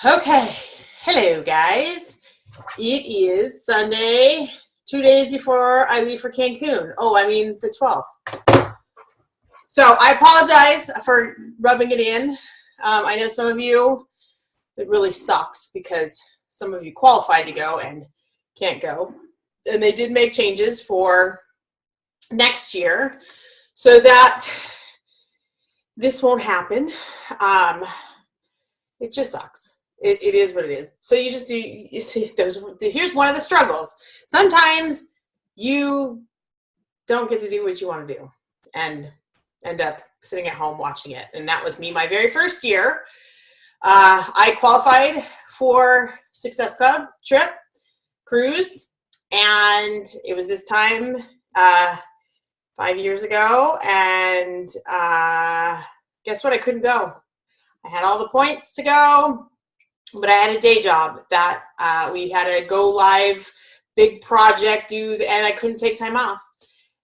Okay, hello guys. It is Sunday, 2 days before I leave for Cancun. Oh, I mean the 12th. So I apologize for rubbing it in. I know some of you, it really sucks because some of you qualified to go and can't go. And they did make changes for next year so that this won't happen. It just sucks. It is what it is. So you just do, you see those, here's one of the struggles. Sometimes you don't get to do what you want to do and end up sitting at home watching it. And that was me my very first year. I qualified for Success Club trip, cruise, and it was this time 5 years ago. And guess what? I couldn't go. I had all the points to go, but I had a day job that we had a go live big project and I couldn't take time off.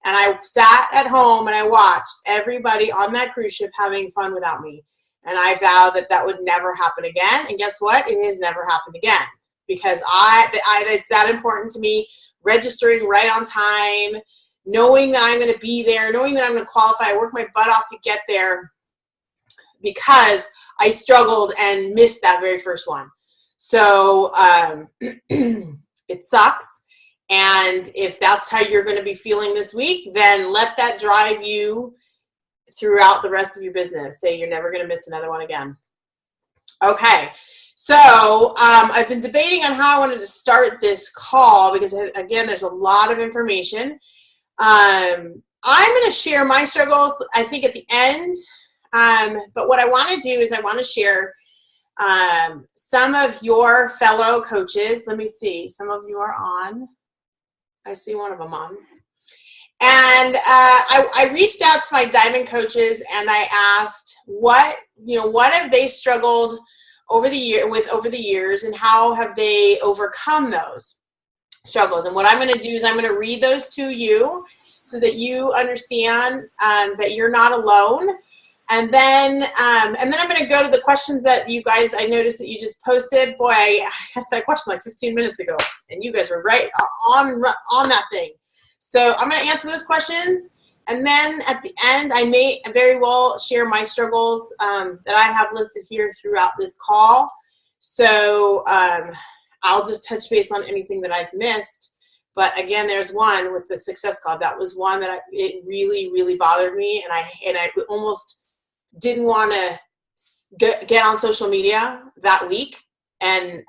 And I sat at home and I watched everybody on that cruise ship having fun without me. And I vowed that that would never happen again. And guess what? It has never happened again because it's that important to me, registering right on time, knowing that I'm going to be there, knowing that I'm going to qualify. I worked my butt off to get there because I struggled and missed that very first one. So it sucks. And if that's how you're going to be feeling this week, then let that drive you throughout the rest of your business. Say you're never going to miss another one again. Okay. So I've been debating on how I wanted to start this call because, again, there's a lot of information. I'm going to share my struggles, I think, at the end. But what I want to do is I want to share some of your fellow coaches. Let me see. Some of you are on. I see one of them on. And I reached out to my diamond coaches and I asked what have they struggled over the years and how have they overcome those struggles. And what I'm going to do is I'm going to read those to you so that you understand that you're not alone. And then I'm going to go to the questions that you guys, I noticed that you just posted. Boy, I asked that question like 15 minutes ago, and you guys were right on that thing. So I'm going to answer those questions, and then at the end, I may very well share my struggles that I have listed here throughout this call. So I'll just touch base on anything that I've missed. But again, there's one with the Success Club. That was one that it really, really bothered me, and I almost didn't want to get on social media that week. And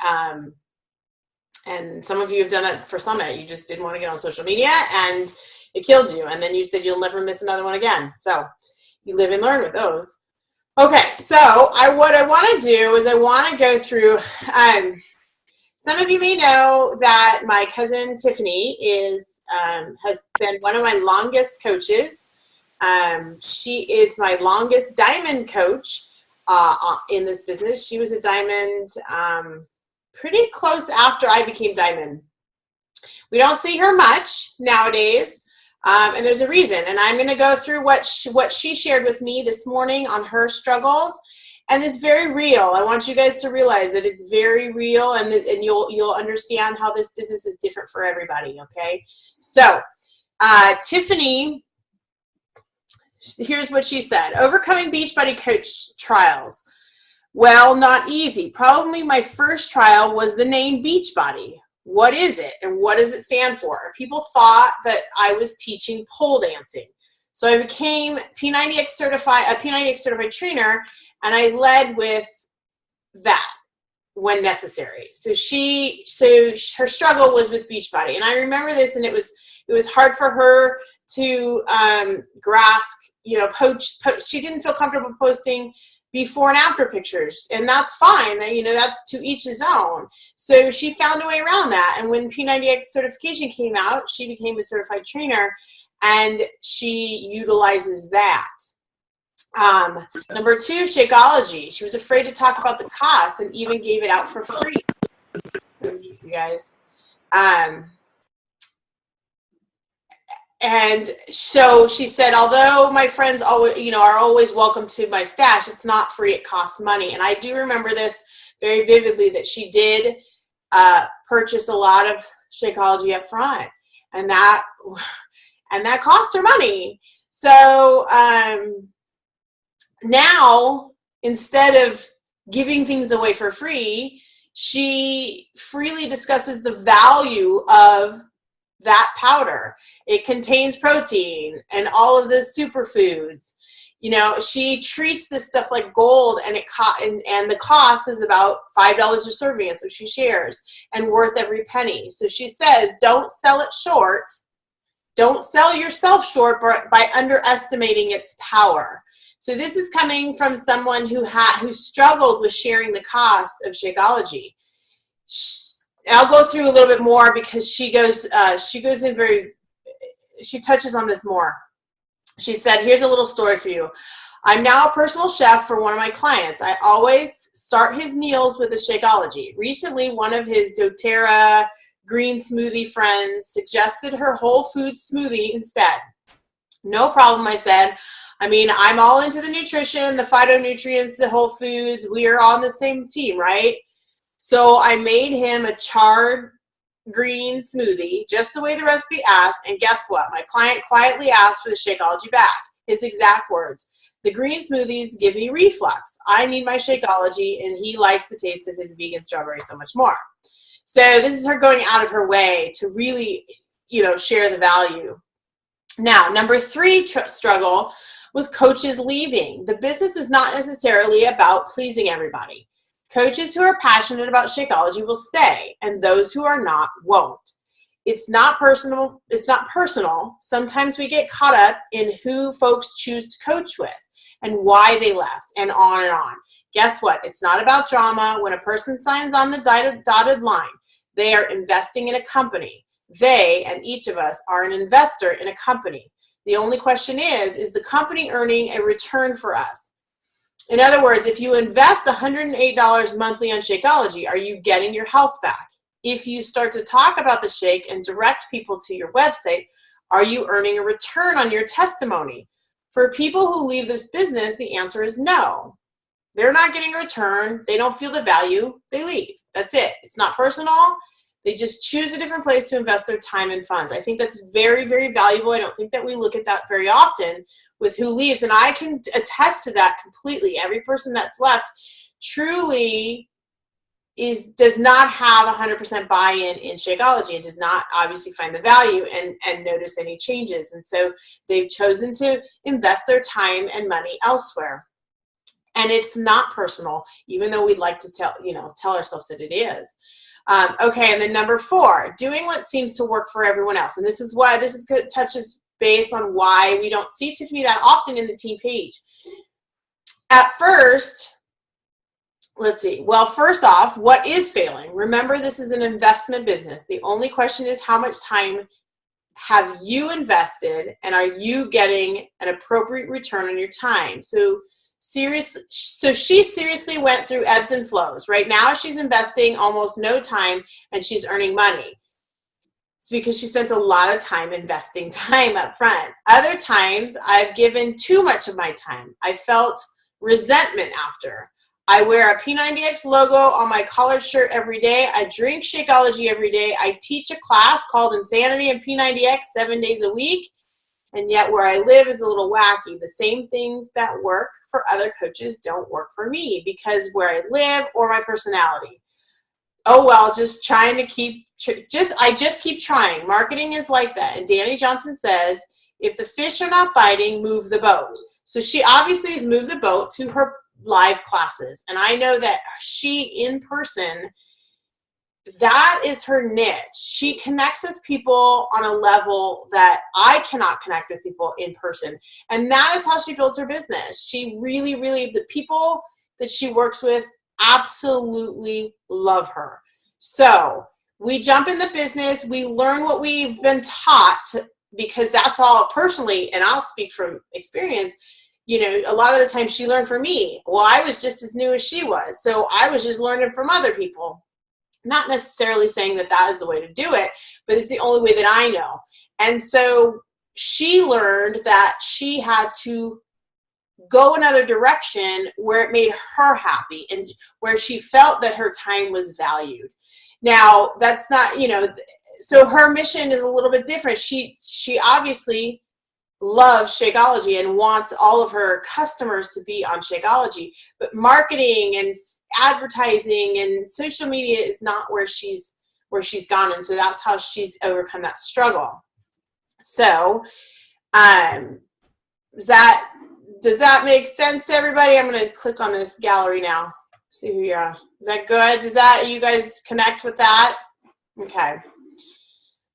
some of you have done that for Summit. You just didn't want to get on social media and it killed you. And then you said you'll never miss another one again. So you live and learn with those. Okay, so what I want to do is I want to go through, some of you may know that my cousin Tiffany has been one of my longest coaches. She is my longest diamond coach in this business. She was a diamond pretty close after I became diamond. We don't see her much nowadays, and there's a reason. And I'm going to go through what she shared with me this morning on her struggles, and it's very real. I want you guys to realize that it's very real, and you'll understand how this business is different for everybody. Okay, so Tiffany. Here's what she said. Overcoming Beachbody coach trials. Well, not easy. Probably my first trial was the name Beachbody. What is it and what does it stand for? People thought that I was teaching pole dancing. So I became P90X certified trainer, and I led with that when necessary. So her struggle was with Beachbody. And I remember this, and it was hard for her to grasp, she didn't feel comfortable posting before and after pictures, and that's fine. That's to each his own. So she found a way around that. And when P90X certification came out, she became a certified trainer, and she utilizes that. Number 2, Shakeology. She was afraid to talk about the cost and even gave it out for free. You guys. And so she said, although my friends always, are always welcome to my stash, it's not free, it costs money. And I do remember this very vividly, that she did purchase a lot of Shakeology up front, and that cost her money. So now, instead of giving things away for free, she freely discusses the value of that powder. It contains protein and all of the superfoods. She treats this stuff like gold, and and the cost is about $5 a serving. That's what she shares, and worth every penny. So she says, don't sell it short. Don't sell yourself short by underestimating its power. So this is coming from someone who struggled with sharing the cost of Shakeology. I'll go through a little bit more, because she touches on this more. She said, here's a little story for you. I'm now a personal chef for one of my clients. I always start his meals with a Shakeology. Recently, one of his doTERRA green smoothie friends suggested her whole food smoothie instead. No problem, I said. I'm all into the nutrition, the phytonutrients, the whole foods. We are on the same team, right? So I made him a charred green smoothie, just the way the recipe asked, and guess what? My client quietly asked for the Shakeology back. His exact words: the green smoothies give me reflux. I need my Shakeology, and he likes the taste of his vegan strawberry so much more. So this is her going out of her way to really, share the value. Now, number 3 struggle was coaches leaving. The business is not necessarily about pleasing everybody. Coaches who are passionate about Shakeology will stay, and those who are not won't. It's not personal. Sometimes we get caught up in who folks choose to coach with and why they left, and on and on. Guess what? It's not about drama. When a person signs on the dotted line, they are investing in a company. They, and each of us, are an investor in a company. The only question is the company earning a return for us? In other words, if you invest $108 monthly on Shakeology, are you getting your health back? If you start to talk about the shake and direct people to your website, are you earning a return on your testimony? For people who leave this business, the answer is no. They're not getting a return. They don't feel the value. They leave. That's it. It's not personal. They just choose a different place to invest their time and funds. I think that's very, very valuable. I don't think that we look at that very often with who leaves. And I can attest to that completely. Every person that's left truly does not have 100% buy-in in Shakeology, and does not obviously find the value and notice any changes. And so they've chosen to invest their time and money elsewhere. And it's not personal, even though we'd like to tell ourselves that it is. Okay, and then number 4, doing what seems to work for everyone else. And this touches base on why we don't see Tiffany that often in the team page. At first, let's see. Well, first off, what is failing? Remember, this is an investment business. The only question is, how much time have you invested, and are you getting an appropriate return on your time? So she seriously went through ebbs and flows. Right now, she's investing almost no time, and she's earning money. It's because she spent a lot of time investing time up front. Other times, I've given too much of my time. I felt resentment after. I wear a P90X logo on my collared shirt every day. I drink Shakeology every day. I teach a class called Insanity and P90X 7 days a week. And yet where I live is a little wacky. The same things that work for other coaches don't work for me, because where I live or my personality. Oh, well, just trying to I just keep trying. Marketing is like that. And Danny Johnson says, if the fish are not biting, move the boat. So she obviously has moved the boat to her live classes. And I know that she, in person, that is her niche. She connects with people on a level that I cannot connect with people in person. And that is how she builds her business. She really, really, the people that she works with absolutely love her. So we jump in the business. We learn what we've been taught, because that's all personally, and I'll speak from experience. A lot of the time she learned from me. Well, I was just as new as she was. So I was just learning from other people. Not necessarily saying that is the way to do it, but it's the only way that I know. And so she learned that she had to go another direction where it made her happy and where she felt that her time was valued. Now, that's not, so her mission is a little bit different. She obviously loves Shakeology and wants all of her customers to be on Shakeology, but marketing and advertising and social media is not where she's gone, and so that's how she's overcome that struggle. So, does that make sense to everybody? I'm going to click on this gallery now. See who you are. Is that good? You guys connect with that? Okay.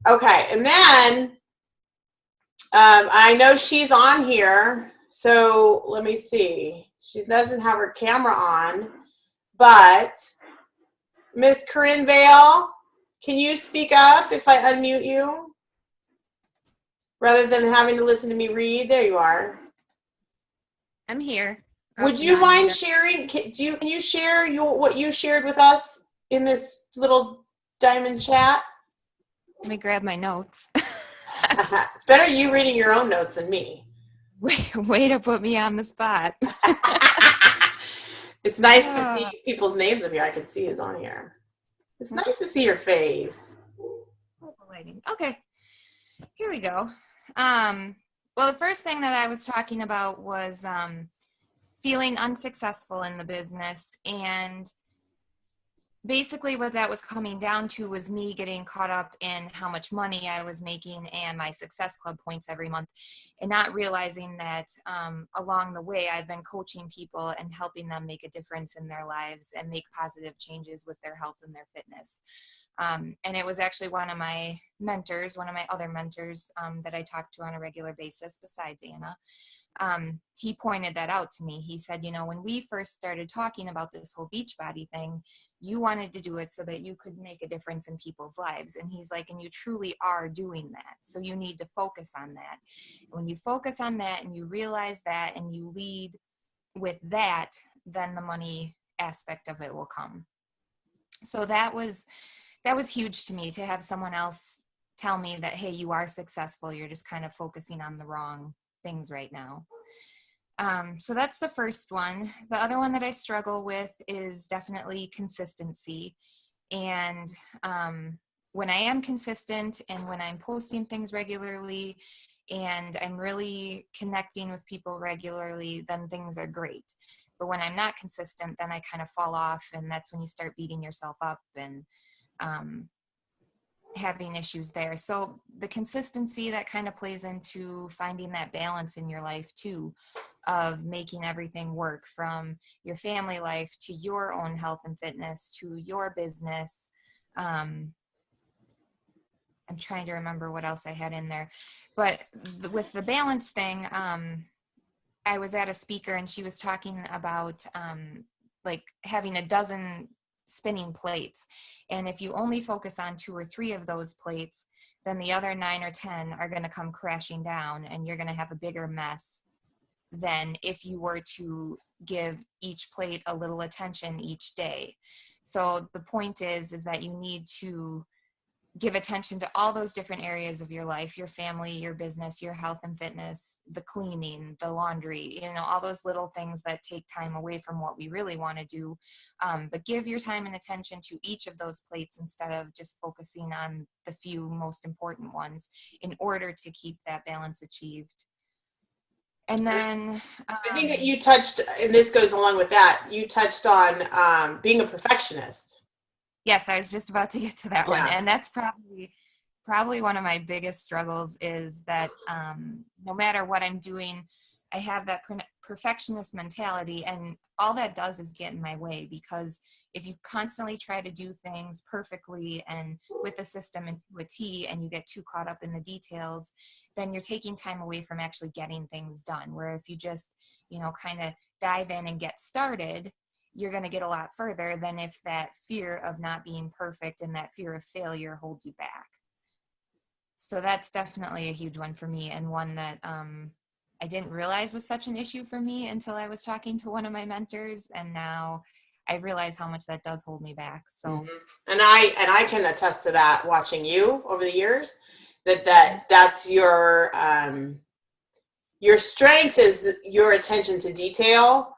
Okay, and then I know she's on here, so let me see. She doesn't have her camera on, but Miss Corinne Vale, can you speak up if I unmute you? Rather than having to listen to me read. There you are. I'm here. Would you mind sharing? Can you share what you shared with us in this little diamond chat? Let me grab my notes. It's better you reading your own notes than me. Way to put me on the spot. It's nice to see people's names up here. I can see who's on here. It's nice to see your face. Okay, here we go. Well, the first thing that I was talking about was feeling unsuccessful in the business, and basically what that was coming down to was me getting caught up in how much money I was making and my Success Club points every month, and not realizing that along the way I've been coaching people and helping them make a difference in their lives and make positive changes with their health and their fitness. And it was actually one of my other mentors that I talk to on a regular basis besides Anna. He pointed that out to me. He said, when we first started talking about this whole Beachbody thing, you wanted to do it so that you could make a difference in people's lives. And he's like, and you truly are doing that. So you need to focus on that. When you focus on that and you realize that and you lead with that, then the money aspect of it will come. So that was huge to me, to have someone else tell me that, hey, you are successful. You're just kind of focusing on the wrong things right now. So that's the first one. The other one that I struggle with is definitely consistency. And when I am consistent and when I'm posting things regularly and I'm really connecting with people regularly, then things are great. But when I'm not consistent, then I kind of fall off, and that's when you start beating yourself up and having issues there. So the consistency, that kind of plays into finding that balance in your life too, of making everything work, from your family life to your own health and fitness to your business. I'm trying to remember what else I had in there, but with the balance thing, I was at a speaker and she was talking about like having a dozen spinning plates, and if you only focus on 2 or 3 of those plates, then the other 9 or 10 are going to come crashing down, and you're going to have a bigger mess than if you were to give each plate a little attention each day. So the point is that you need to give attention to all those different areas of your life, your family, your business, your health and fitness, the cleaning, the laundry, all those little things that take time away from what we really want to do. But give your time and attention to each of those plates instead of just focusing on the few most important ones, in order to keep that balance achieved. And then I think that you touched, and this goes along with that, you touched on being a perfectionist. Yes, I was just about to get to that one. And that's probably one of my biggest struggles, is that no matter what I'm doing, I have that perfectionist mentality, and all that does is get in my way, because if you constantly try to do things perfectly and with a system and to a T, and you get too caught up in the details, then you're taking time away from actually getting things done. Where if you just, kind of dive in and get started, you're going to get a lot further than if that fear of not being perfect and that fear of failure holds you back. So that's definitely a huge one for me, and one that I didn't realize was such an issue for me until I was talking to one of my mentors, and now I realize how much that does hold me back. So, and I can attest to that, watching you over the years, That's your strength is your attention to detail,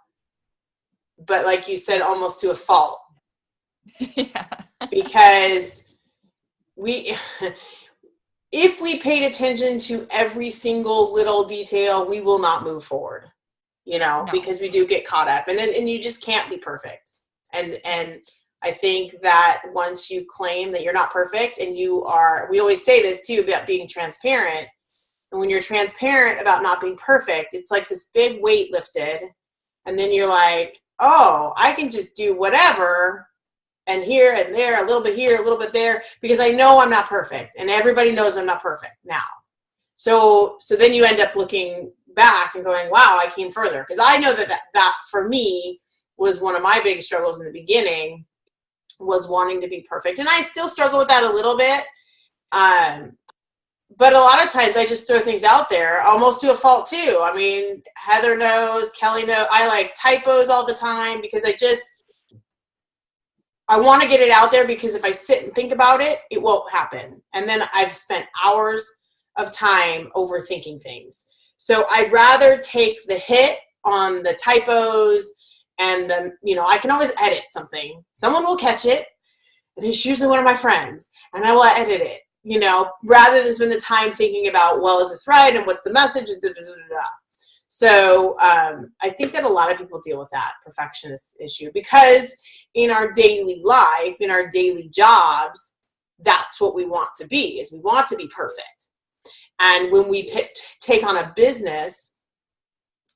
but like you said, almost to a fault. Yeah. Because if we paid attention to every single little detail, we will not move forward, No. because we do get caught up, and you just can't be perfect. And I think that once you claim that you're not perfect, and we always say this too about being transparent. And when you're transparent about not being perfect, it's like this big weight lifted. And then you're like, oh, I can just do whatever. And here and there, a little bit here, a little bit there, because I know I'm not perfect. And everybody knows I'm not perfect now. So then you end up looking back and going, wow, I came further. Because I know that for me was one of my big struggles in the beginning, was wanting to be perfect. And I still struggle with that a little bit. But a lot of times I just throw things out there almost to a fault too. I mean, Heather knows, Kelly knows, I like typos all the time because I want to get it out there, because if I sit and think about it, it won't happen. And then I've spent hours of time overthinking things. So I'd rather take the hit on the typos, and then, I can always edit something. Someone will catch it, and it's usually one of my friends, and I will edit it. Rather than spend the time thinking about, well, is this right? And what's the message? So I think that a lot of people deal with that perfectionist issue, because in our daily life, in our daily jobs, that's what we want to be, is we want to be perfect. And when we take on a business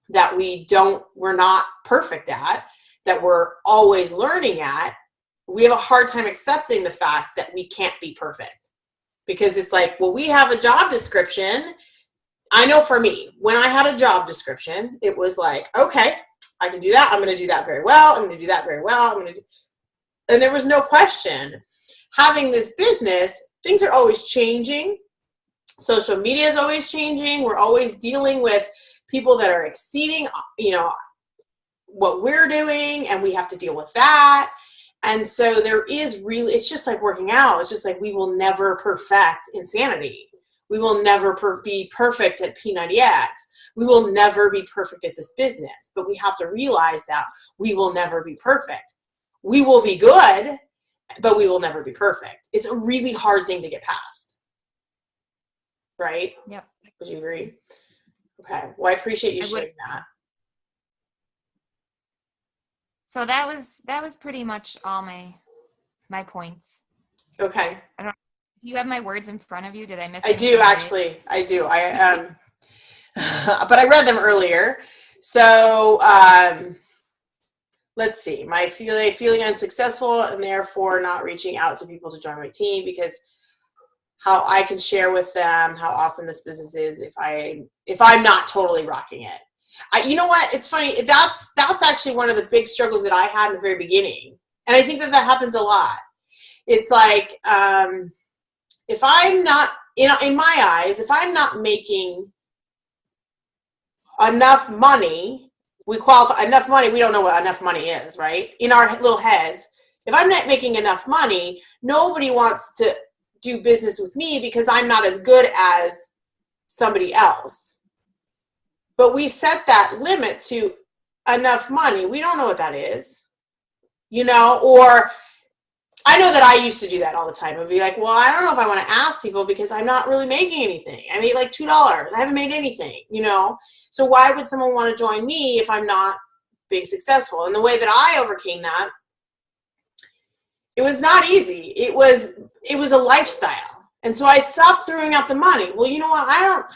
that we're not perfect at, that we're always learning at, we have a hard time accepting the fact that we can't be perfect. Because it's like, well, we have a job description. I know for me, when I had a job description, it was like, okay, I can do that. I'm going to do that very well. I'm going to do that very well. And there was no question. Having this business, things are always changing. Social media is always changing. We're always dealing with people that are exceeding, what we're doing, and we have to deal with that. And so it's just like working out. It's just like, we will never perfect insanity. We will never be perfect at P90X. We will never be perfect at this business. But we have to realize that we will never be perfect. We will be good, but we will never be perfect. It's a really hard thing to get past. Right? Yep. Would you agree? Okay. Well, I appreciate you sharing that. So that was pretty much all my points. Okay. Do you have my words in front of you? Did I miss? I do, actually. I do. But I read them earlier. So let's see. My feeling unsuccessful, and therefore not reaching out to people to join my team, because how I can share with them how awesome this business is if I'm not totally rocking it. You know what? It's funny. That's actually one of the big struggles that I had in the very beginning. And I think that happens a lot. It's like, if I'm not, in my eyes, if I'm not making enough money, we qualify enough money. We don't know what enough money is, right? In our little heads, if I'm not making enough money, nobody wants to do business with me because I'm not as good as somebody else. But we set that limit to enough money. We don't know what that is, or I know that I used to do that all the time. I'd be like, well, I don't know if I want to ask people because I'm not really making anything. I made like $2. I haven't made anything, So why would someone want to join me if I'm not being successful? And the way that I overcame that, it was not easy. It was a lifestyle. And so I stopped throwing out the money. Well, you know what?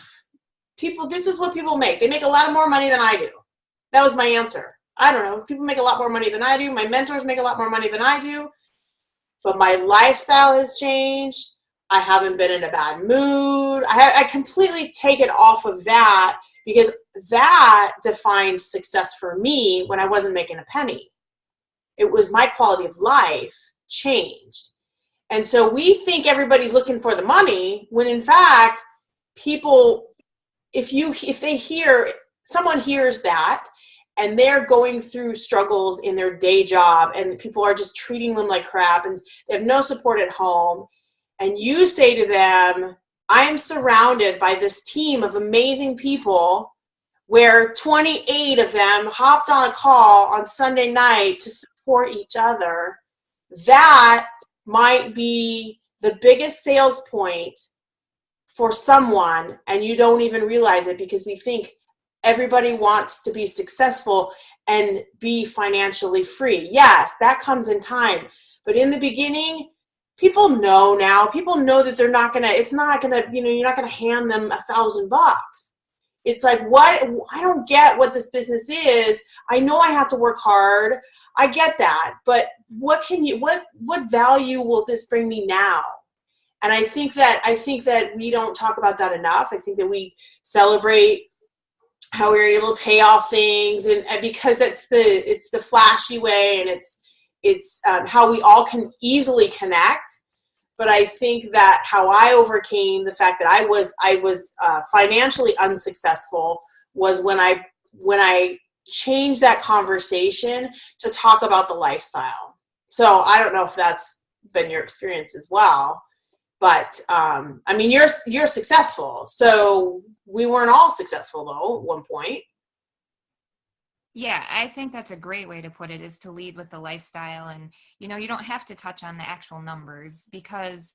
This is what people make. They make a lot more money than I do. That was my answer. I don't know. People make a lot more money than I do. My mentors make a lot more money than I do. But my lifestyle has changed. I haven't been in a bad mood. I completely take it off of that, because that defined success for me when I wasn't making a penny. It was my quality of life changed. And so we think everybody's looking for the money, when in fact, people, if they hear, someone hears that, and they're going through struggles in their day job, and people are just treating them like crap, and they have no support at home, and you say to them, I am surrounded by this team of amazing people where 28 of them hopped on a call on Sunday night to support each other. That might be the biggest sales point for someone, and you don't even realize it, because we think everybody wants to be successful and be financially free. Yes, that comes in time. But in the beginning, people know now. People know that they're not gonna, it's not gonna, you're not gonna hand them $1,000. It's like, what? I don't get what this business is. I know I have to work hard. I get that. But what value will this bring me now? And I think that we don't talk about that enough. I think that we celebrate how we were able to pay off things, and because it's the flashy way, and it's how we all can easily connect. But I think that how I overcame the fact that I was financially unsuccessful was when I changed that conversation to talk about the lifestyle. So I don't know if that's been your experience as well, but I mean, you're successful. So we weren't all successful though at one point. Yeah, I think that's a great way to put it, is to lead with the lifestyle. And, you don't have to touch on the actual numbers, because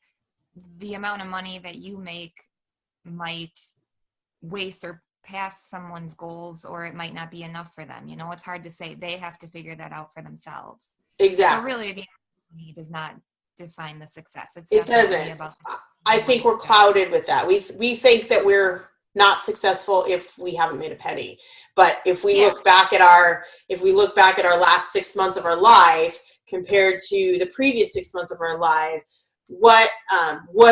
the amount of money that you make might way surpass someone's goals, or it might not be enough for them. It's hard to say. They have to figure that out for themselves. Exactly. So really, the money does not define the success. It doesn't. I think we're clouded with that. We think that we're not successful if we haven't made a penny. But if we look back at our last 6 months of our life compared to the previous 6 months of our life, what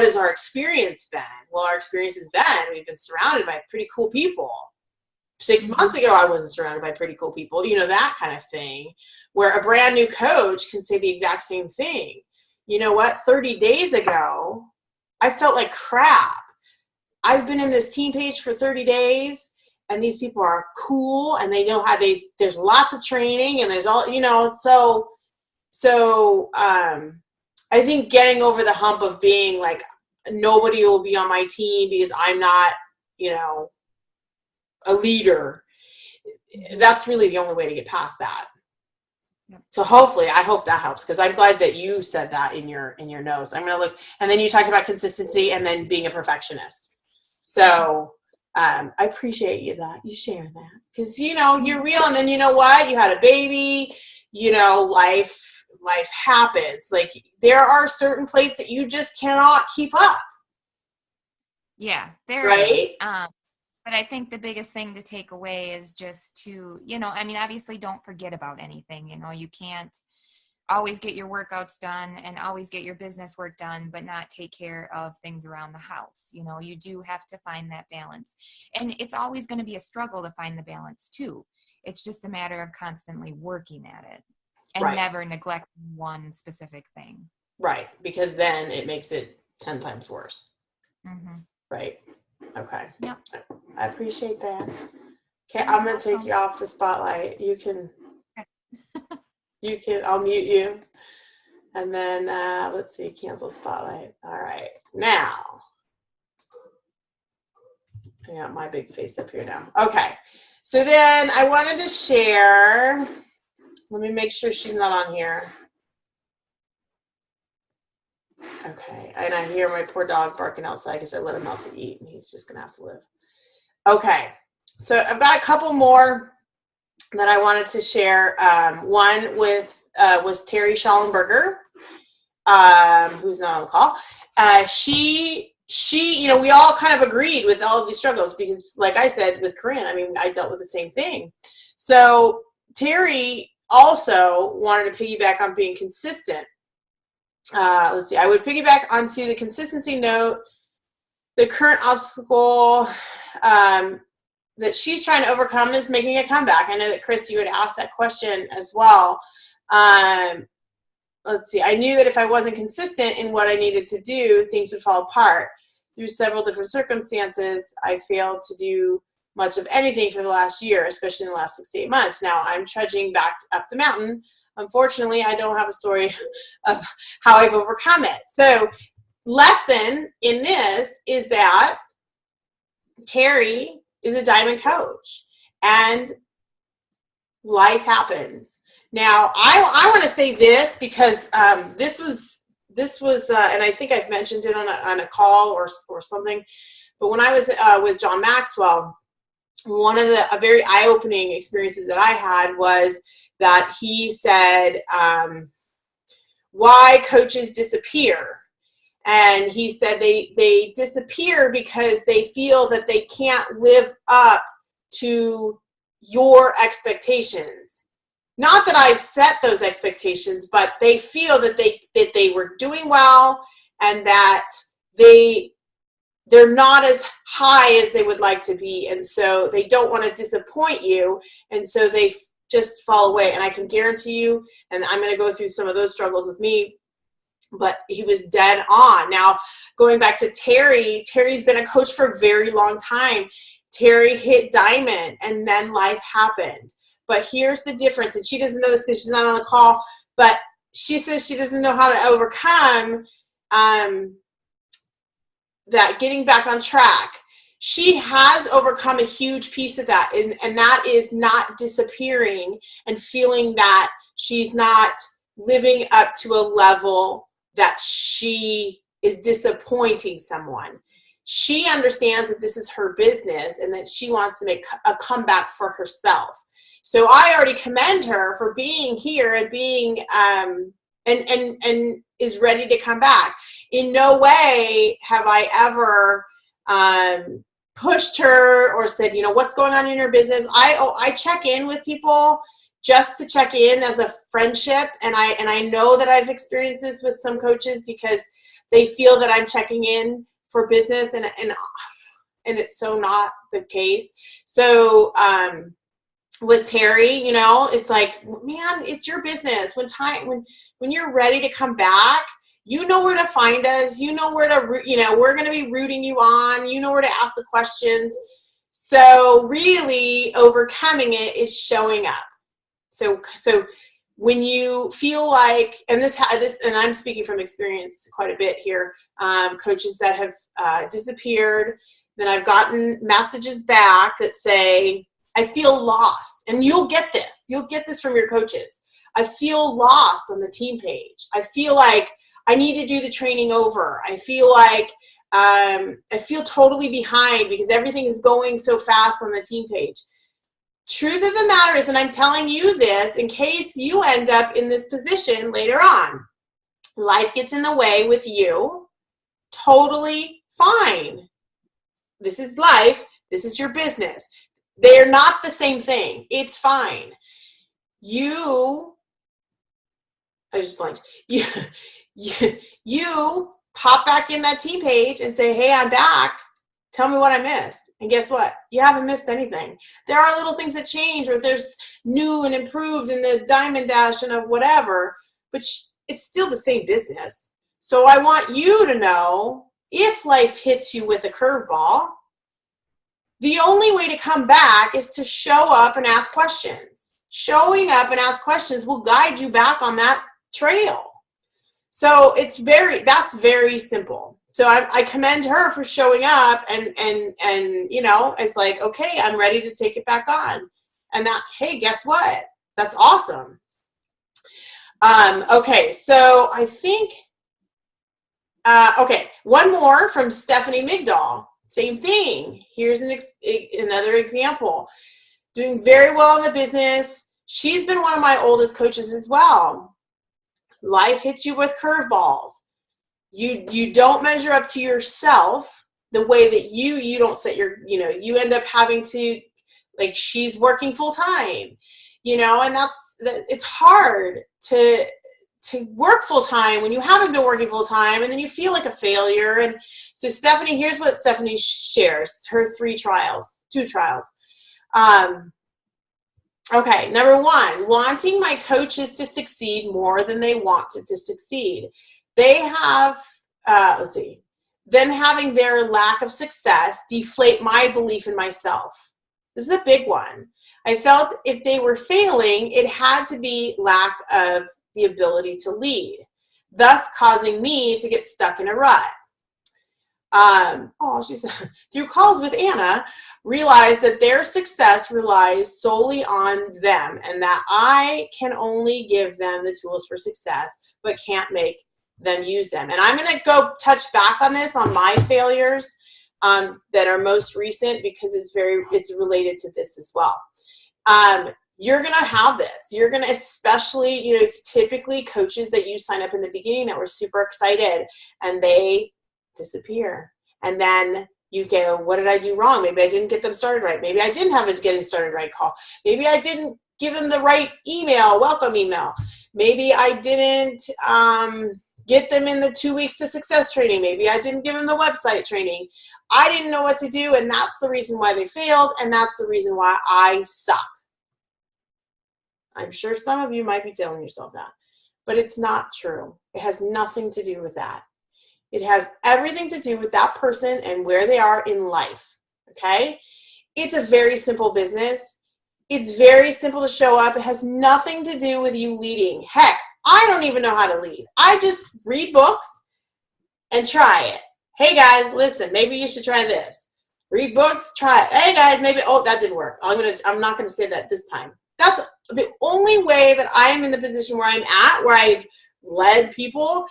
has our experience been? Well, our experience has been, we've been surrounded by pretty cool people. 6 months ago, I wasn't surrounded by pretty cool people, that kind of thing, where a brand new coach can say the exact same thing. You know what? 30 days ago, I felt like crap. I've been in this team page for 30 days, and these people are cool, and they know there's lots of training, and there's all, so I think getting over the hump of being like, nobody will be on my team because I'm not, a leader. That's really the only way to get past that. Yep. So I hope that helps, because I'm glad that you said that in your notes. I'm going to look, and then you talked about consistency and then being a perfectionist. So I appreciate you sharing that, because, you're real. And then you know what? You had a baby, life happens. Like, there are certain plates that you just cannot keep up. Yeah, there right? is. But I think the biggest thing to take away is just to, obviously don't forget about anything. You can't always get your workouts done and always get your business work done, but not take care of things around the house. You do have to find that balance. And it's always going to be a struggle to find the balance too. It's just a matter of constantly working at it and never neglecting one specific thing. Right. Because then it makes it 10 times worse. Mm-hmm. Right. Okay. Yep. I appreciate that. Okay, I'm going to take you off the spotlight. You can, I'll mute you. And then, let's see, cancel spotlight. All right. Now, I got my big face up here now. Okay. So then I wanted to share, let me make sure she's not on here. Okay. And I hear my poor dog barking outside because I let him out to eat, and he's just going to have to live. Okay. So I've got a couple more that I wanted to share. One was Terry Schallenberger, who's not on the call. She, we all kind of agreed with all of these struggles because, like I said, with Corinne, I dealt with the same thing. So Terry also wanted to piggyback on being consistent. Let's see, I would piggyback onto the consistency note. The current obstacle that she's trying to overcome is making a comeback. I know that, Chris, you had asked that question as well. Let's see, I knew that if I wasn't consistent in what I needed to do, things would fall apart. Through several different circumstances, I failed to do much of anything for the last year, especially in the last 6 to 8 months. Now I'm trudging back up the mountain. Unfortunately, I don't have a story of how I've overcome it. So lesson in this is that Terry is a diamond coach, and life happens. Now, I want to say this because this was, and I think I've mentioned it on a call or something. But when I was with John Maxwell, one of the very eye-opening experiences that I had was that he said, why coaches disappear. And he said they disappear because they feel that they can't live up to your expectations. Not that I've set those expectations, but they feel that they were doing well and that they're not as high as they would like to be. And so they don't want to disappoint you. And so they just fall away. And I can guarantee you, and I'm going to go through some of those struggles with me, but he was dead on. Now, going back to Terry's been a coach for a very long time. Terry hit diamond, and then life happened. But here's the difference, and she doesn't know this because she's not on the call, but she says she doesn't know how to overcome that getting back on track. She has overcome a huge piece of that, and that is not disappearing and feeling that she's not living up to a level that she is disappointing someone. She understands that this is her business and that she wants to make a comeback for herself. So I already commend her for being here and being and is ready to come back. In no way have I ever pushed her or said, what's going on in your business. I check in with people just to check in as a friendship. And I know that I've experienced this with some coaches because they feel that I'm checking in for business, and it's so not the case. So with Terry, it's like, man, it's your business. When you're ready to come back, you know where to find us. You know where to, we're going to be rooting you on. You know where to ask the questions. So really overcoming it is showing up. So when you feel like, and and I'm speaking from experience quite a bit here, coaches that have disappeared, then I've gotten messages back that say, I feel lost. And you'll get this. You'll get this from your coaches. I feel lost on the team page. I feel like I need to do the training over. I feel like I feel totally behind because everything is going so fast on the team page. Truth of the matter is, and I'm telling you this in case you end up in this position later on, life gets in the way with you. Totally fine. This is life. This is your business. They are not the same thing. It's fine. I just blanked. You pop back in that team page and say, hey, I'm back. Tell me what I missed. And guess what? You haven't missed anything. There are little things that change, or there's new and improved in the diamond dash and of whatever, but it's still the same business. So I want you to know, if life hits you with a curveball, the only way to come back is to show up and ask questions. Showing up and ask questions will guide you back on that trail. So that's very simple. So I commend her for showing up and it's like, okay, I'm ready to take it back on. And that, hey, guess what? That's awesome. Okay, so I think, okay, one more from Stephanie Migdal. Same thing. Here's another example. Doing very well in the business. She's been one of my oldest coaches as well. Life hits you with curveballs. You don't measure up to yourself the way that you don't set your, you end up having to, like, she's working full time, and it's hard to work full time when you haven't been working full time, and then you feel like a failure. And so Stephanie, here's what Stephanie shares, her two trials. Okay, number one, wanting my coaches to succeed more than they wanted to succeed. They have, then having their lack of success deflate my belief in myself. This is a big one. I felt if they were failing, it had to be lack of the ability to lead. thus causing me to get stuck in a rut. She said, through calls with Anna, realized that their success relies solely on them and that I can only give them the tools for success, but can't make them use them. And I'm going to go touch back on this, on my failures that are most recent, because it's related to this as well. You're going to have this. You're going to, especially, it's typically coaches that you sign up in the beginning that were super excited and they disappear. And then you go, what did I do wrong? Maybe I didn't get them started right. Maybe I didn't have a getting started right call. Maybe I didn't give them the right email, welcome email. Maybe I didn't get them in the 2 weeks to success training. Maybe I didn't give them the website training. I didn't know what to do, and that's the reason why they failed, and that's the reason why I suck. I'm sure some of you might be telling yourself that, but it's not true. It has nothing to do with that. It has everything to do with that person and where they are in life, okay? It's a very simple business. It's very simple to show up. It has nothing to do with you leading. Heck, I don't even know how to lead. I just read books and try it. Hey guys, listen, maybe you should try this. Read books, try it. Hey guys, maybe, that didn't work. I'm not going to say that this time. That's the only way that I am in the position where I'm at, where I've led people,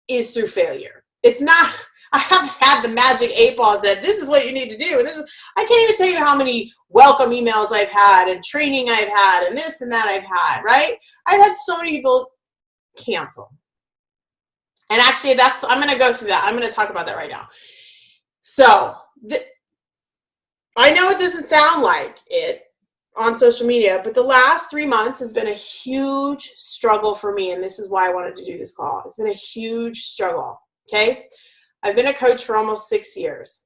is through failure. It's not, I haven't had the magic 8 ball and said, this is what you need to do. And I can't even tell you how many welcome emails I've had and training I've had and this and that I've had, right? I've had so many people cancel. And actually, I'm going to go through that. I'm going to talk about that right now. So, I know it doesn't sound like it on social media, but the last 3 months has been a huge struggle for me, and this is why I wanted to do this call. It's been a huge struggle, okay? I've been a coach for almost 6 years.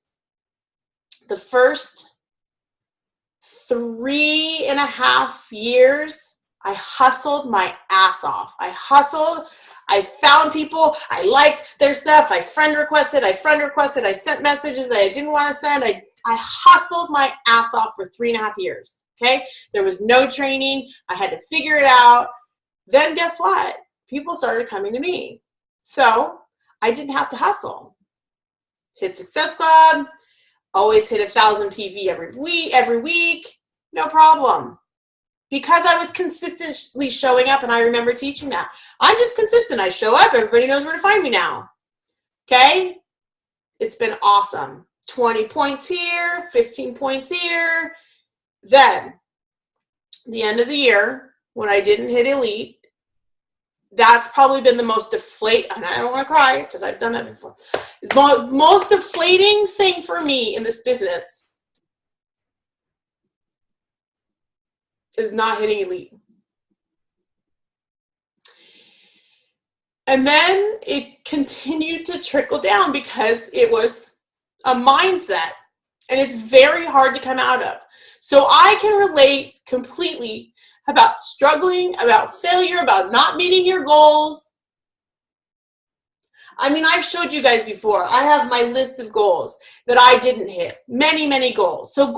The first 3.5 years, I hustled my ass off. I found people, I liked their stuff, I friend requested, I sent messages that I didn't want to send. I hustled my ass off for 3.5 years, okay? There was no training. I had to figure it out. Then guess what? People started coming to me. So I didn't have to hustle. Hit Success Club, always hit 1,000 PV every week, no problem. Because I was consistently showing up, and I remember teaching that. I'm just consistent. I show up. Everybody knows where to find me now. Okay? It's been awesome. 20 points here, 15 points here. Then, the end of the year, when I didn't hit elite, that's probably been the most deflating, and I don't want to cry because I've done that before. The most deflating thing for me in this business is not hitting elite. And then it continued to trickle down because it was a mindset, and it's very hard to come out of. So I can relate completely about struggling, about failure, about not meeting your goals. I mean, I've showed you guys before. I have my list of goals that I didn't hit. Many, many goals. So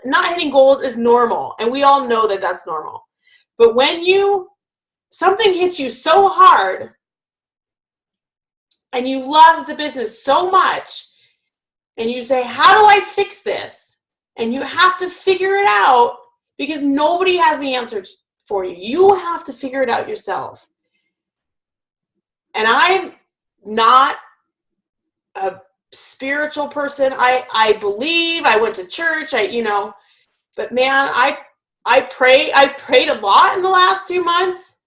not hitting goals is normal, and we all know that that's normal. But when something hits you so hard, and you love the business so much, and you say, how do I fix this? And you have to figure it out, because nobody has the answer for you. You have to figure it out yourself. And I'm not a spiritual person. I believe, I went to church, but man, I prayed a lot in the last 2 months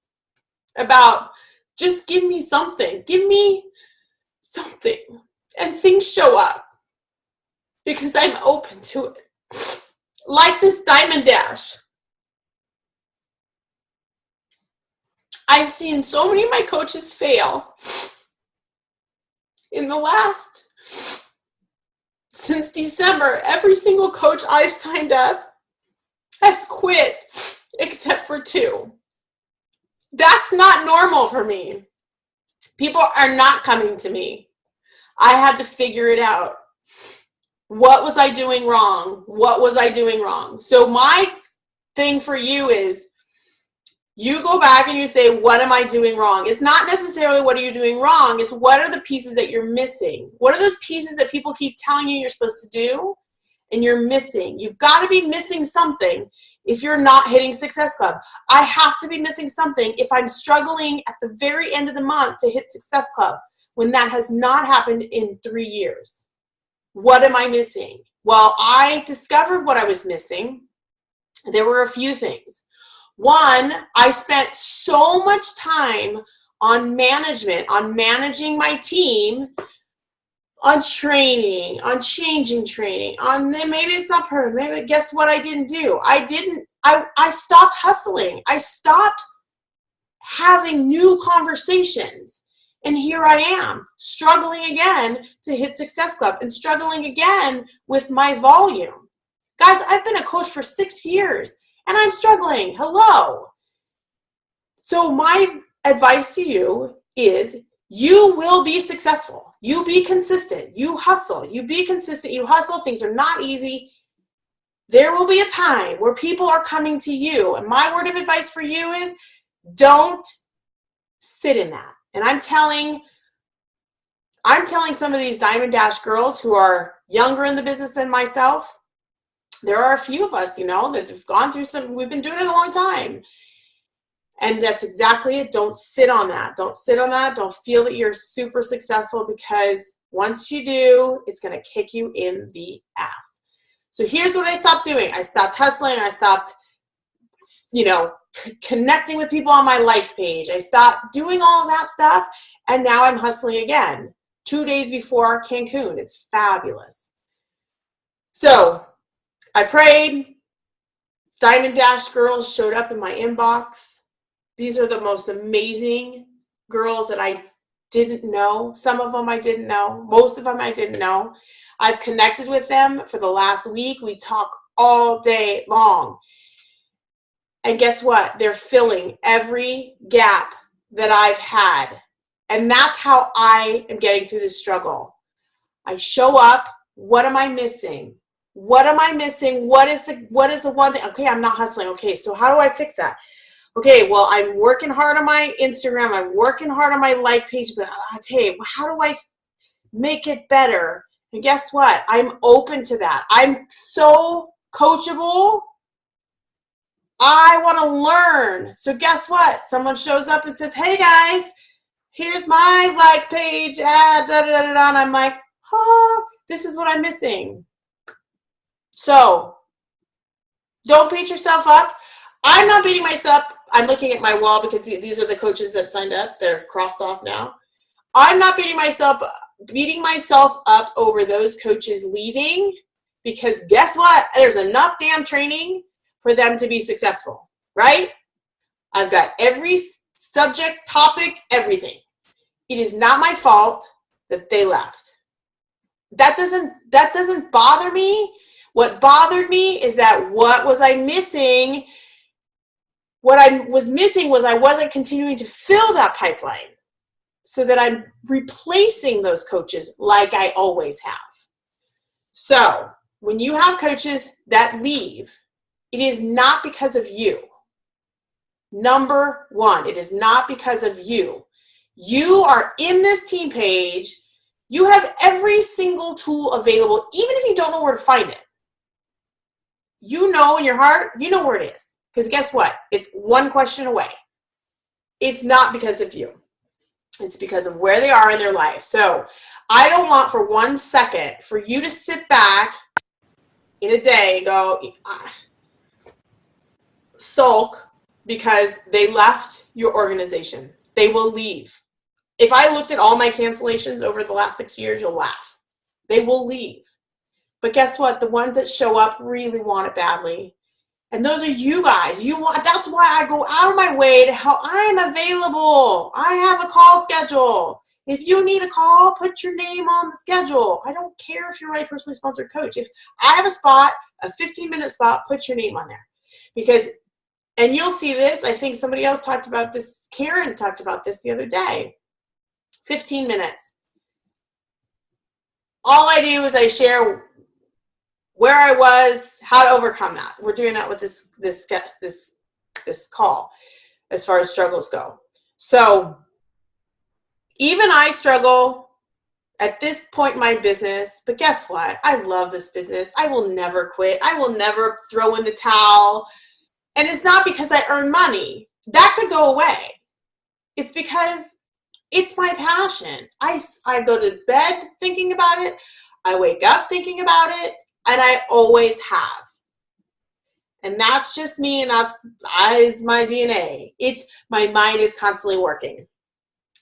about just give me something. Give me something. And things show up because I'm open to it. Like this Diamond Dash. I've seen so many of my coaches fail. In the last, since December, every single coach I've signed up has quit except for 2. That's not normal for me. People are not coming to me. I had to figure it out. What was I doing wrong? What was I doing wrong? So my thing for you is, You go back and you say, what am I doing wrong? It's not necessarily what are you doing wrong. It's what are the pieces that you're missing? What are those pieces that people keep telling you you're supposed to do and you're missing? You've got to be missing something if you're not hitting Success Club. I have to be missing something if I'm struggling at the very end of the month to hit Success Club when that has not happened in 3 years. What am I missing? Well, I discovered what I was missing. There were a few things. One, I spent so much time on management, on managing my team, on training, on changing training, on maybe it's not perfect. Maybe guess what I didn't do? I stopped hustling. I stopped having new conversations. And here I am, struggling again to hit Success Club and struggling again with my volume. Guys, I've been a coach for 6 years and I'm struggling. Hello. So my advice to you is you will be successful. You be consistent. You hustle. You be consistent. You hustle. Things are not easy. There will be a time where people are coming to you. And my word of advice for you is don't sit in that. And I'm telling some of these Diamond Dash girls who are younger in the business than myself, there are a few of us, that have gone through we've been doing it a long time. And that's exactly it. Don't sit on that. Don't sit on that. Don't feel that you're super successful, because once you do, it's going to kick you in the ass. So here's what I stopped doing. I stopped hustling. I stopped, connecting with people on my like page. I stopped doing all of that stuff. And now I'm hustling again. 2 days before Cancun. It's fabulous. So I prayed. Diamond Dash girls showed up in my inbox. These are the most amazing girls that I didn't know. Some of them I didn't know. Most of them I didn't know. I've connected with them for the last week. We talk all day long. And guess what? They're filling every gap that I've had. And that's how I am getting through this struggle. I show up. What am I missing? What am I missing? What is the one thing? Okay, I'm not hustling. Okay, so how do I fix that? Okay, well, I'm working hard on my Instagram. I'm working hard on my like page, but okay, how do I make it better? And guess what? I'm open to that. I'm so coachable. I want to learn. So guess what? Someone shows up and says, hey guys, here's my like page, and I'm like, oh, this is what I'm missing. So don't beat yourself up. I'm not beating myself up. I'm looking at my wall because these are the coaches that signed up. They're crossed off now. I'm not beating myself up over those coaches leaving, because guess what? There's enough damn training for them to be successful, right? I've got every subject, topic, everything. It is not my fault that they left. That doesn't bother me. What bothered me is that what was I missing? What I was missing was I wasn't continuing to fill that pipeline so that I'm replacing those coaches like I always have. So when you have coaches that leave, it is not because of you. Number one, it is not because of you. You are in this team page. You have every single tool available, even if you don't know where to find it. You know in your heart, you know where it is. Because guess what? It's one question away. It's not because of you. It's because of where they are in their life. So I don't want for 1 second for you to sit back in a day and go sulk because they left your organization. They will leave. If I looked at all my cancellations over the last 6 years, you'll laugh. They will leave. But guess what? The ones that show up really want it badly. And those are you guys. That's why I go out of my way to help. I'm available. I have a call schedule. If you need a call, put your name on the schedule. I don't care if you're my personally sponsored coach. If I have a spot, a 15-minute spot, put your name on there. And you'll see this. I think somebody else talked about this. Karen talked about this the other day. 15 minutes. All I do is I share where I was, how to overcome that. We're doing that with this call. as far as struggles go. So even I struggle at this point in my business, but guess what? I love this business. I will never quit. I will never throw in the towel. And it's not because I earn money. That could go away. It's because it's my passion. I go to bed thinking about it. I wake up thinking about it, and I always have. And that's just me, and it's my DNA. It's my mind is constantly working.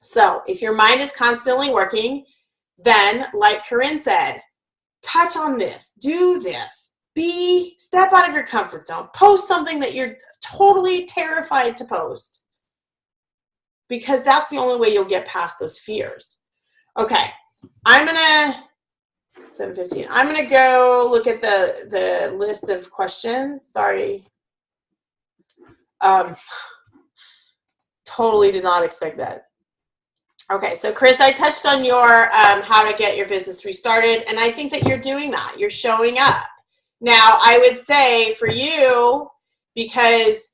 So if your mind is constantly working, then like Corinne said, touch on this, do this, step out of your comfort zone, post something that you're totally terrified to post, because that's the only way you'll get past those fears. Okay, 7:15. I'm gonna go look at the list of questions. Sorry. Totally did not expect that. Okay, so Chris, I touched on your how to get your business restarted, and I think that you're doing that. You're showing up. Now, I would say for you, because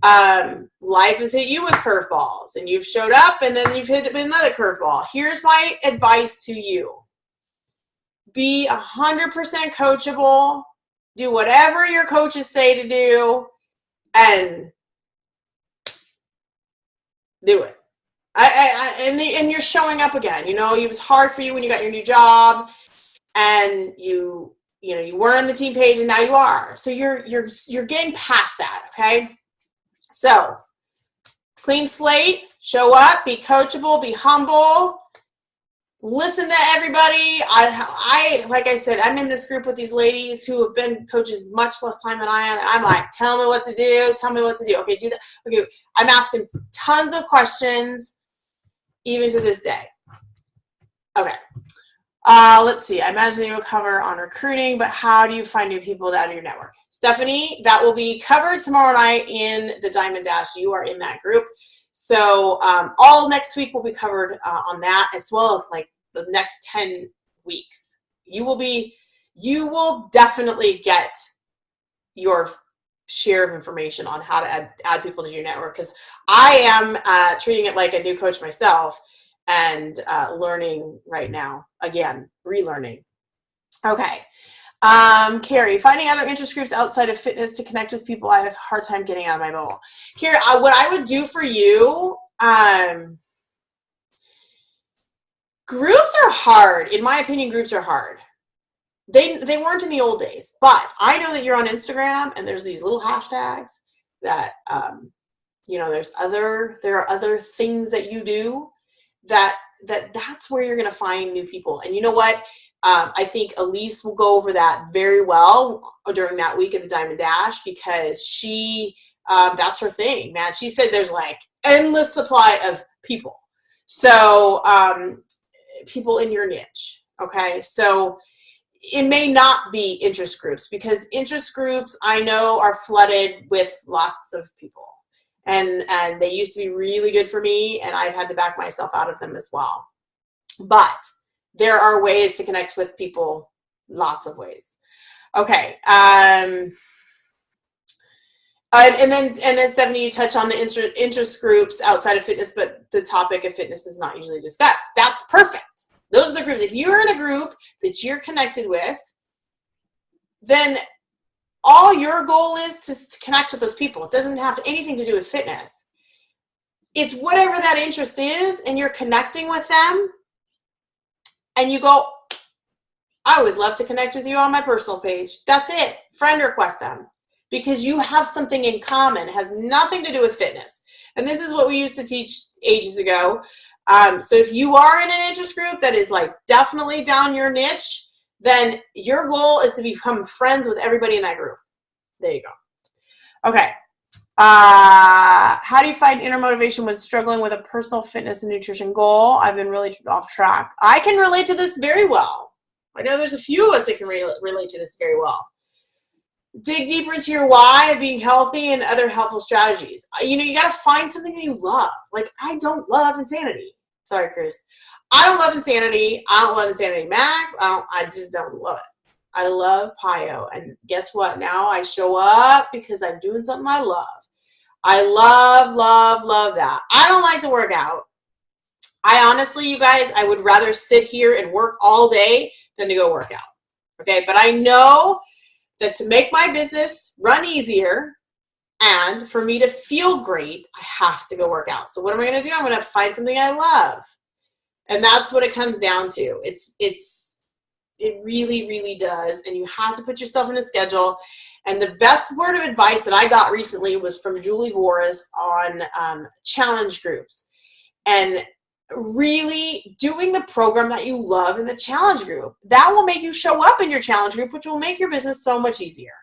life has hit you with curveballs, and you've showed up, and then you've hit it with another curveball. Here's my advice to you. Be 100% coachable. Do whatever your coaches say to do, and do it. And you're showing up again. You know, it was hard for you when you got your new job, and you were on the team page, and now you are. So you're getting past that. Okay. So clean slate, show up, be coachable, be humble, listen to everybody. I like I said, I'm in this group with these ladies who have been coaches much less time than I am, and I'm like, tell me what to do. Okay, do that. Okay, I'm asking tons of questions, even to this day. Okay. Let's see. I imagine you will cover on recruiting, but how do you find new people out of your network? Stephanie, that will be covered tomorrow night in the Diamond Dash. You are in that group. So all next week will be covered on that, as well as like the next 10 weeks. You will definitely get your share of information on how to add people to your network, because I am treating it like a new coach myself, and learning right now, again, relearning. Okay. Carrie, finding other interest groups outside of fitness to connect with people. I have a hard time getting out of my bubble. Carrie, what I would do for you, groups are hard. In my opinion, groups are hard. They weren't in the old days, but I know that you're on Instagram, and there's these little hashtags that, there are other things that you do that's where you're going to find new people. And you know what? I think Elise will go over that very well during that week of the Diamond Dash, because she, that's her thing, man. She said there's like endless supply of people. So people in your niche. Okay. So it may not be interest groups, because interest groups I know are flooded with lots of people. And they used to be really good for me, and I've had to back myself out of them as well. But there are ways to connect with people, lots of ways. Okay. And then Stephanie, you touch on the interest groups outside of fitness, but the topic of fitness is not usually discussed. That's perfect. Those are the groups. If you're in a group that you're connected with, then all your goal is to connect with those people. It doesn't have anything to do with fitness. It's whatever that interest is, and you're connecting with them, and you go, I would love to connect with you on my personal page. That's it. Friend request them, because you have something in common. It has nothing to do with fitness. And this is what we used to teach ages ago. So if you are in an interest group that is like definitely down your niche, then your goal is to become friends with everybody in that group. There you go. Okay. How do you find inner motivation when struggling with a personal fitness and nutrition goal? I've been really off track. I can relate to this very well. I know there's a few of us that can relate to this very well. Dig deeper into your why of being healthy and other helpful strategies. You got to find something that you love. Like, I don't love Insanity. Sorry, Chris. I don't love Insanity. I don't love Insanity Max. I just don't love it. I love PIO. And guess what? Now I show up because I'm doing something I love. I love, love, love that. I don't like to work out. I honestly, you guys, I would rather sit here and work all day than to go work out. Okay, but I know that to make my business run easier and for me to feel great, I have to go work out. So what am I going to do? I'm going to have to find something I love. And that's what it comes down to. It really, really does. And you have to put yourself in a schedule. And the best word of advice that I got recently was from Julie Voris on challenge groups. And really doing the program that you love in the challenge group. That will make you show up in your challenge group, which will make your business so much easier.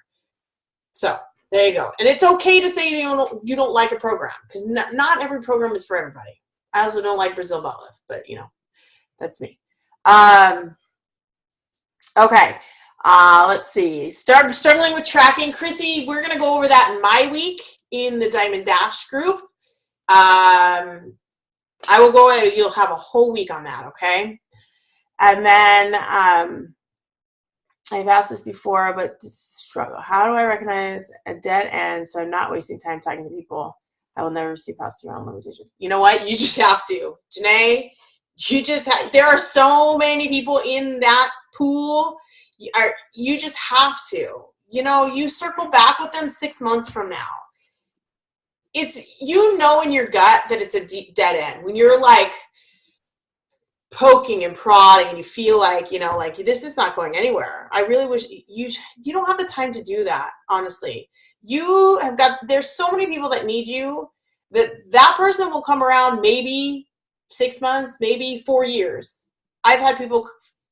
So there you go. And it's okay to say you don't like a program, because not every program is for everybody. I also don't like Brazil butt lift, but that's me. Okay. Let's see. Struggling with tracking. Chrissy, we're going to go over that in my week in the Diamond Dash group. I will go ahead. You'll have a whole week on that, okay? And then I've asked this before, but struggle. How do I recognize a dead end so I'm not wasting time talking to people I will never see past your own limitations? You know what? You just have to. Janae, there are so many people in that pool. You just have to. You circle back with them 6 months from now. It's, in your gut that it's a dead end. When you're like poking and prodding and you feel like, this is not going anywhere. I really wish you don't have the time to do that, honestly. There's so many people that need you that person will come around maybe 6 months, maybe 4 years. I've had people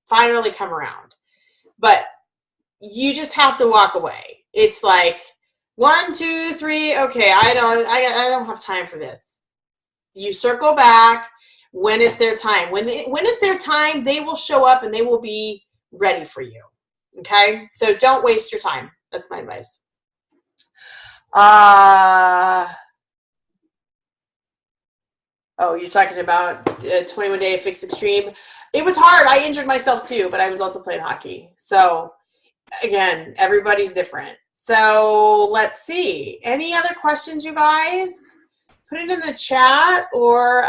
finally come around, but you just have to walk away. It's like, 1, 2, 3. Okay, I don't have time for this. You circle back when it's their time. When it's their time, they will show up and they will be ready for you. Okay, so don't waste your time. That's my advice. You're talking about 21 Day Fix Extreme. It was hard. I injured myself too, but I was also playing hockey. So again, everybody's different. So let's see. Any other questions, you guys? Put it in the chat or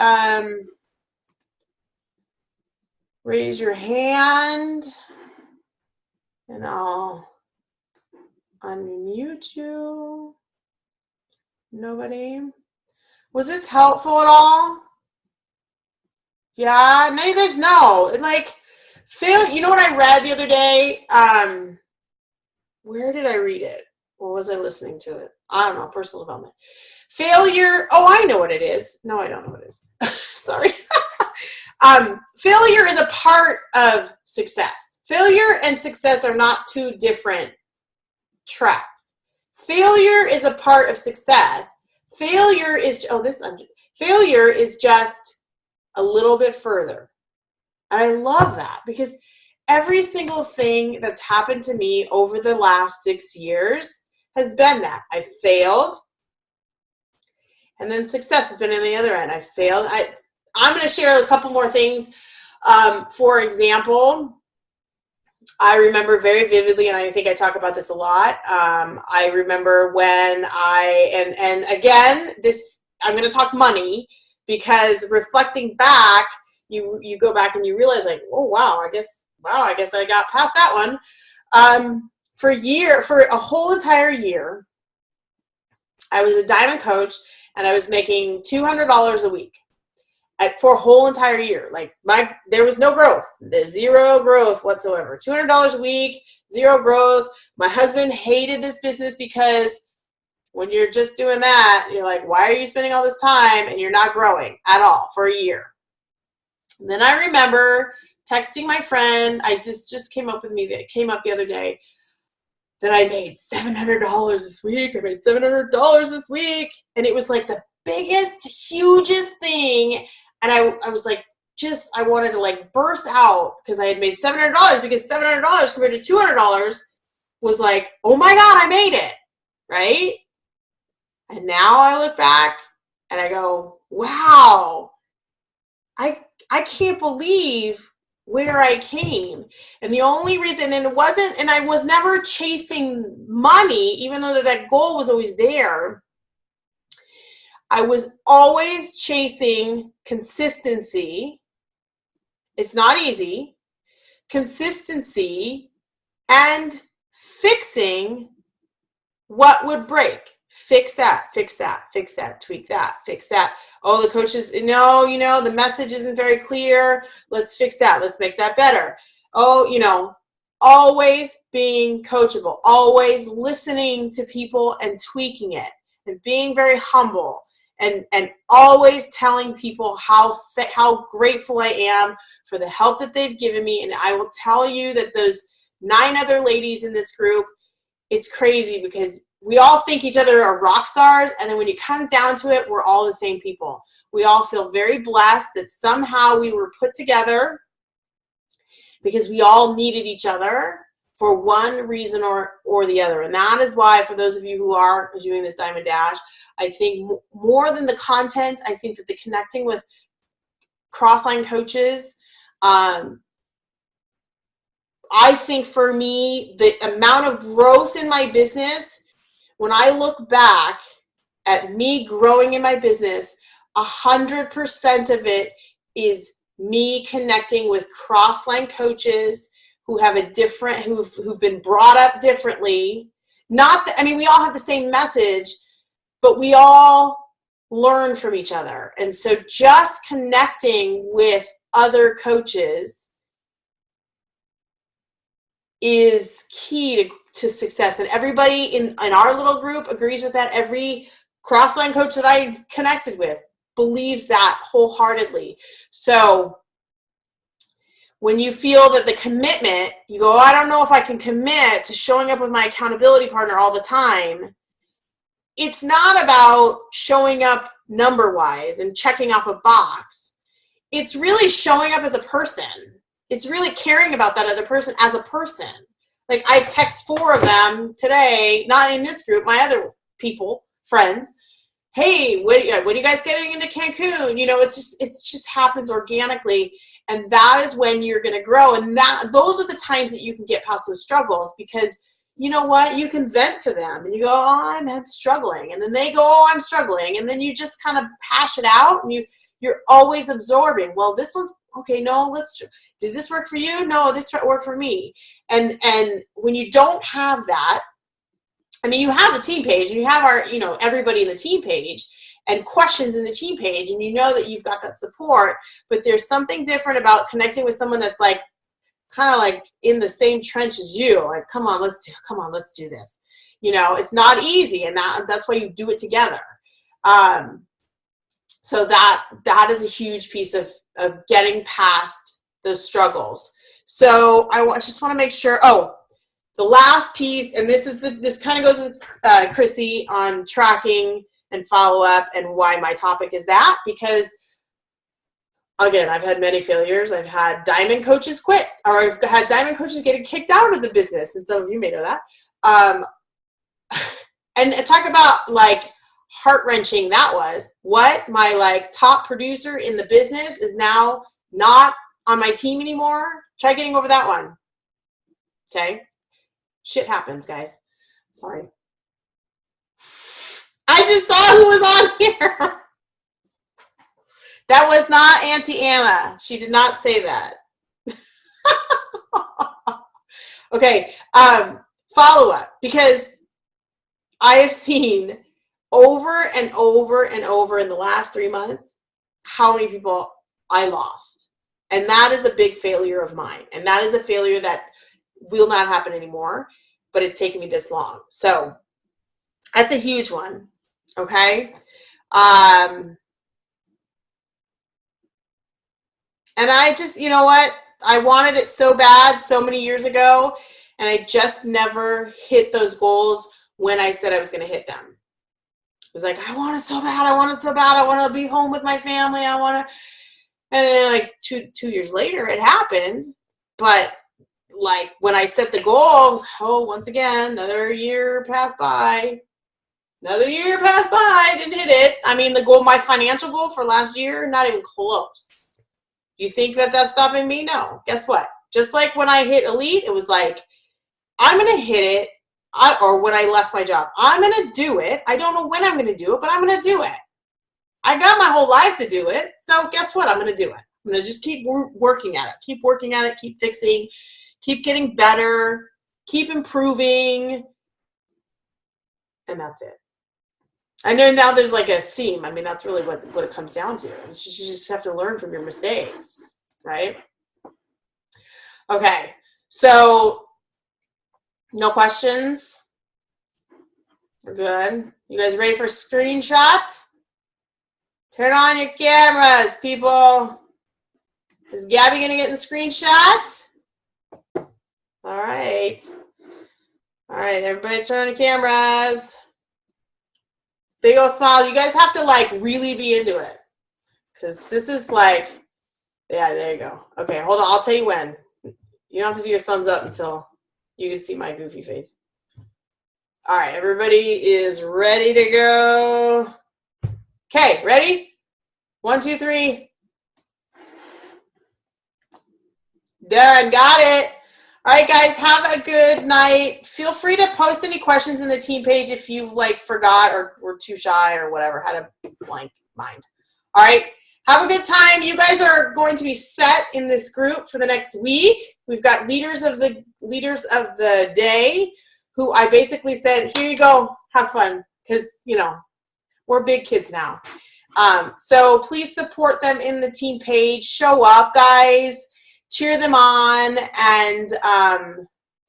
raise your hand and I'll unmute you. Nobody? Was this helpful at all? Yeah, now you guys know. Like, you know what I read the other day? Where did I read it? Or was I listening to it? I don't know. Personal development. Failure. Oh, I know what it is. No, I don't know what it is. Sorry. Failure is a part of success. Failure and success are not two different tracks. Failure is a part of success. Failure is just a little bit further. And I love that because every single thing that's happened to me over the last 6 years has been that. I failed, and then success has been on the other end. I failed. I'm going to share a couple more things. For example, I remember very vividly, and I think I talk about this a lot. I remember when and again, I'm going to talk money because reflecting back, you go back and you realize like, oh wow, I guess I got past that one. For a whole entire year, I was a diamond coach and I was making $200 a week for a whole entire year. Like there was no growth. There's zero growth whatsoever. $200 a week, zero growth. My husband hated this business because when you're just doing that, you're like, why are you spending all this time and you're not growing at all for a year? And then I remember texting my friend. Just came up the other day that I made $700 this week. I made $700 this week. And it was like the biggest, hugest thing. And I was like, I wanted to like burst out because I had made $700 because $700 compared to $200 was like, oh my God, I made it. Right? And now I look back and I go, wow, I can't believe where I came. And the only reason, and I was never chasing money, even though that goal was always there. I was always chasing consistency. It's not easy. Consistency and fixing what would break. Fix that, fix that, fix that, tweak that, fix that. Oh, the coaches, no, the message isn't very clear. Let's fix that. Let's make that better. Oh, always being coachable, always listening to people and tweaking it, and being very humble, and always telling people how grateful I am for the help that they've given me. And I will tell you that those 9 other ladies in this group, it's crazy because we all think each other are rock stars, and then when it comes down to it, we're all the same people. We all feel very blessed that somehow we were put together because we all needed each other for one reason or the other. And that is why, for those of you who are doing this Diamond Dash, I think more than the content, I think that the connecting with crossline coaches, I think for me, the amount of growth in my business, when I look back at me growing in my business, 100% of it is me connecting with crossline coaches who have who've been brought up differently. We all have the same message, but we all learn from each other. And so just connecting with other coaches is key to success. And everybody in our little group agrees with that. Every crossline coach that I've connected with believes that wholeheartedly. So when you feel that the commitment, you go, I don't know if I can commit to showing up with my accountability partner all the time. It's not about showing up number-wise and checking off a box. It's really showing up as a person. It's really caring about that other person as a person. Like, I text 4 of them today, not in this group, my other people, friends. Hey, when are you guys getting into Cancun? It just happens organically. And that is when you're going to grow. And those are the times that you can get past those struggles, because you know what? You can vent to them and you go, oh, I'm struggling. And then they go, oh, I'm struggling. And then you just kind of hash it out, and you're always absorbing. Well, this one's okay. No, did this work for you? No, this worked for me. And when you don't have that, you have the team page, and you have everybody in the team page and questions in the team page, and you know that you've got that support, but there's something different about connecting with someone that's like, kind of like in the same trench as you. Like, come on, let's do this. It's not easy, and that's why you do it together. So that is a huge piece of getting past those struggles. So I just want to make sure. Oh, the last piece, and this kind of goes with Chrissy on tracking and follow up, and why my topic is that, because again, I've had many failures. I've had diamond coaches quit, or I've had diamond coaches getting kicked out of the business, and some of you may know that. And talk about like heart-wrenching that was. What, my like top producer in the business is now not on my team anymore? Try getting over that one. Okay? Shit happens, guys. Sorry. I just saw who was on here. That was not Auntie Anna. She did not say that. Okay, follow-up, because I have seen over and over and over in the last 3 months how many people I lost. And that is a big failure of mine. And that is a failure that will not happen anymore, but it's taken me this long. So that's a huge one, okay? And I just, you know what? I wanted it so bad so many years ago, and I just never hit those goals when I said I was going to hit them. It was like, I want it so bad. I want it so bad. I want to be home with my family. I want to. And then like two years later, it happened. But like when I set the goals, once again, another year passed by. Another year passed by. I didn't hit it. The goal, my financial goal for last year, not even close. Do you think that that's stopping me? No. Guess what? Just like when I hit Elite, it was like, I'm going to hit it. Or when I left my job, I'm going to do it. I don't know when I'm going to do it, but I'm going to do it. I got my whole life to do it. So guess what? I'm going to do it. I'm going to just keep working at it. Keep working at it. Keep fixing. Keep getting better. Keep improving. And that's it. I know now there's like a theme. I mean, that's really what it comes down to. It's just, you just have to learn from your mistakes, right? Okay. So no questions? We're good. You guys ready for a screenshot? Turn on your cameras, people. Is Gabby going to get in the screenshot? All right. All right, everybody turn on the cameras. Big old smile. You guys have to like really be into it. Because this is like, yeah, there you go. Okay, hold on. I'll tell you when. You don't have to do your thumbs up until you can see my goofy face. All right, everybody is ready to go. Okay, ready? 1, 2, 3. Done. Got it. All right, guys, have a good night. Feel free to post any questions in the team page if you like forgot or were too shy or whatever, had a blank mind. All right, have a good time. You guys are going to be set in this group for the next week. We've got leaders of the day who I basically said, here you go, have fun, because, you know, we're big kids now. So please support them in the team page. Show up, guys. Cheer them on, and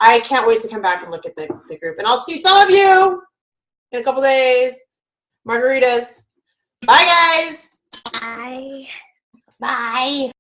I can't wait to come back and look at the group. And I'll see some of you in a couple days. Margaritas. Bye, guys. Bye. Bye.